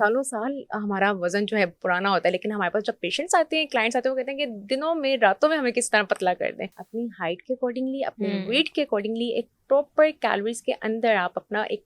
सालों साल हमारा वज़न जो है पुराना होता है, लेकिन हमारे पास जब पेशेंट्स आते हैं, क्लाइंट्स आते हैं, वो कहते हैं कि दिनों में, रातों में हमें किस तरह पतला कर दें। अपनी हाइट के अकॉर्डिंगली, अपने वेट के अकॉर्डिंगली एक प्रॉपर कैलोरीज के अंदर आप अपना एक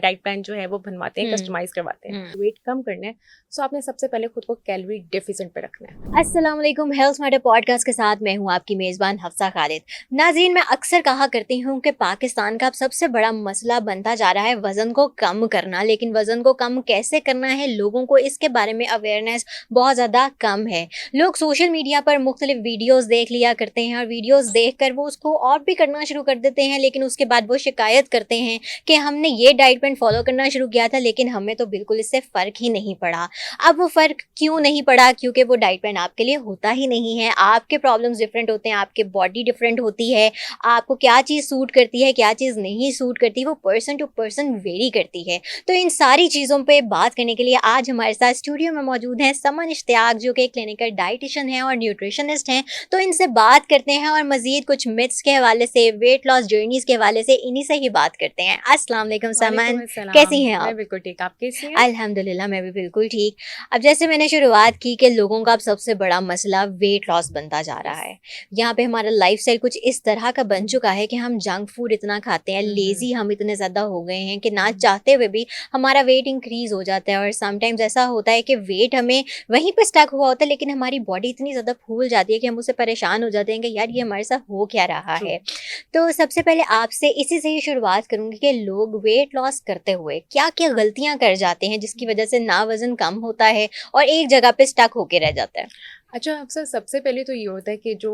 डाइट प्लान जो है वो बनवाते हैं, कस्टमाइज करवाते हैं। वेट कम करना है तो आपने सबसे पहले खुद को कैलोरी डेफिसिट पे रखना है। अस्सलाम वालेकुम, हेल्थ मैटर पॉडकास्ट के साथ मैं हूं आपकी मेज़बान हफ्सा खालिद। नाज़रीन, मैं अक्सर कहा करती हूं कि पाकिस्तान का अब सबसे बड़ा मसला बनता जा रहा है वज़न को कम करना, लेकिन वज़न को कम कैसे करना है, लोगों को इसके बारे में अवेयरनेस बहुत ज़्यादा कम है। लोग सोशल मीडिया पर मुख्तलिफ वीडियोज़ देख लिया करते हैं और वीडियोज़ देख कर वो उसको और भी करना शुरू कर देते हैं, लेकिन उसके बाद वो शिकायत करते हैं कि हमने ये डाइट प्लान फॉलो करना शुरू किया था, लेकिन हमें तो बिल्कुल इससे फ़र्क ही नहीं पड़ा। अब वो फ़र्क क्यों नहीं पड़ा? क्योंकि वो डाइट प्लान आपके लिए होता ही नहीं है। आपके प्रॉब्लम्स डिफरेंट होते हैं, आपकी बॉडी डिफरेंट होती है, आपको क्या चीज़ सूट करती है, क्या चीज़ नहीं सूट करती, वो पर्सन टू पर्सन वेरी करती है। तो इन सारी चीज़ों पे बात करने के लिए आज हमारे साथ स्टूडियो में मौजूद हैं समन इश्तियाक, जो कि क्लिनिकल डाइटिशियन हैं और न्यूट्रिशनिस्ट हैं। तो इनसे बात करते हैं और मज़ीद कुछ मिथ्स के हवाले से, वेट लॉस जर्नीज़ के हवाले से इन्हीं से ही बात करते हैं। अस्सलाम वालेकुम समन, कैसी हैं आप? मैं बिल्कुल ठीक, आप कैसी हैं? अल्हम्दुलिल्लाह, मैं भी बिल्कुल ठीक। अब जैसे मैंने शुरुआत की कि लोगों का अब सबसे बड़ा मसला वेट लॉस बनता जा रहा है। यहाँ पे हमारा लाइफ़स्टाइल कुछ इस तरह का बन चुका है कि हम जंक फूड इतना खाते हैं, लेज़ी हम इतने ज़्यादा हो गए हैं कि ना चाहते हुए भी हमारा वेट इंक्रीज़ हो जाता है। और समटाइम्स ऐसा होता है कि वेट हमें वहीं पे स्टक हुआ होता है, लेकिन हमारी बॉडी इतनी ज़्यादा फूल जाती है कि हम उससे परेशान हो जाते हैं कि यार ये हमारे साथ हो क्या रहा है। तो सबसे पहले आपसे इसी से ही शुरुआत करूँगी कि लोग वेट लॉस करते हुए क्या-क्या गलतियाँ कर जाते हैं, जिसकी वजह से ना वज़न कम होता है और एक जगह पे स्टक होके रह जाता है? अच्छा, अक्सर सबसे पहले तो ये होता है कि जो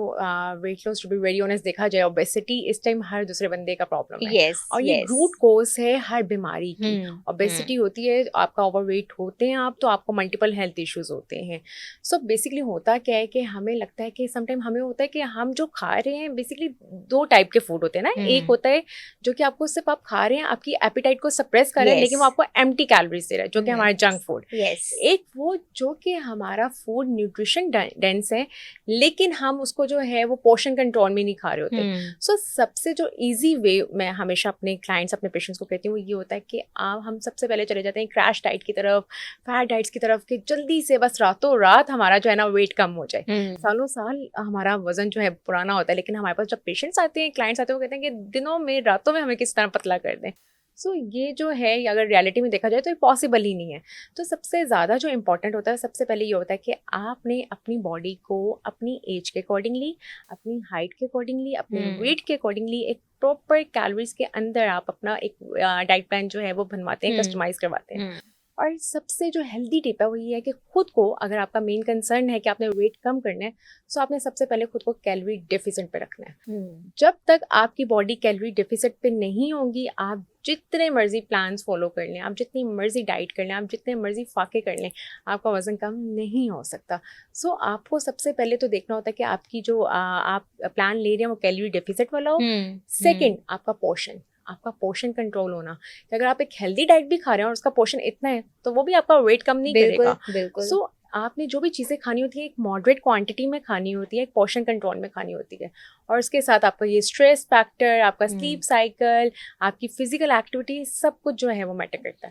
weight loss, to be very honest देखा जाए, ओबेसिटी इस टाइम हर दूसरे बंदे का प्रॉब्लम है यस, और ये यस। रूट कोज है हर बीमारी की। हुँ। ओबेसिटी होती है, आपका ओवरवेट होते हैं आप, तो आपको मल्टीपल हेल्थ इश्यूज होते हैं। सो बेसिकली होता क्या है कि हमें लगता है कि समटाइम हमें होता है कि हम जो खा रहे हैं, बेसिकली दो टाइप के फूड होते हैं ना। एक होता है जो कि आपको सिर्फ आप खा रहे हैं, आपकी एपिटाइट को सप्रेस कर रहे हैं, लेकिन वो आपको एम्प्टी कैलोरीज दे रहा है, जो कि हमारा जंक फूड। यस। एक वो जो कि हमारा फूड न्यूट्रिशन डेंस है, लेकिन हम उसको जो है वो पोर्शन कंट्रोल में नहीं खा रहे होते। सो सबसे जो इजी वे मैं हमेशा अपने क्लाइंट्स, अपने पेशेंट्स को कहती हूँ, ये होता है कि हम सबसे पहले चले जाते हैं क्रैश डाइट की तरफ, फैट डाइट्स की तरफ, कि जल्दी से बस रातों रात हमारा जो है ना वेट कम हो जाए। सालों साल हमारा वजन जो है पुराना होता है, लेकिन हमारे पास जब पेशेंट्स आते हैं, क्लाइंट्स आते हैं, वो कहते हैं कि दिनों में, रातों में हमें किस तरह पतला कर दें। सो ये जो है, अगर रियलिटी में देखा जाए तो ये पॉसिबल ही नहीं है। तो सबसे ज़्यादा जो इम्पोर्टेंट होता है, सबसे पहले ये होता है कि आपने अपनी बॉडी को अपनी एज के अकॉर्डिंगली, अपनी हाइट के अकॉर्डिंगली, अपने वेट के अकॉर्डिंगली एक प्रॉपर कैलोरीज के अंदर आप अपना एक डाइट प्लान जो है वो बनवाते हैं, कस्टमाइज करवाते हैं। और सबसे जो हेल्दी टिप है वो ये है कि खुद को, अगर आपका मेन कंसर्न है कि आपने वेट कम करना है, तो आपने सबसे पहले खुद को कैलोरी डेफिसिट पे रखना है। जब तक आपकी बॉडी कैलोरी डेफिसिट पे नहीं होगी, आप जितने मर्जी प्लान्स फॉलो कर लें, आप जितनी मर्जी डाइट कर लें, आप जितने मर्जी फाके कर लें, आपका वजन कम नहीं हो सकता। सो आपको सबसे पहले तो देखना होता है कि आपकी जो आप प्लान ले रहे हैं वो कैलोरी डेफिसिट वाला हो। सेकेंड, आपका पोर्शन कंट्रोल होना, कि अगर आप एक हेल्दी डाइट भी खा रहे हैं और उसका पोर्शन इतना है, तो वो भी आपका वेट कम नहीं करेगा। बिल्कुल। सो आपने जो भी चीज़ें खानी होती है, एक मॉडरेट क्वांटिटी में खानी होती है, एक पोर्शन कंट्रोल में खानी होती है। और उसके साथ आपका ये स्ट्रेस फैक्टर, आपका स्लीप साइकिल, आपकी फिजिकल एक्टिविटी, सब कुछ जो है वो मैटर करता है।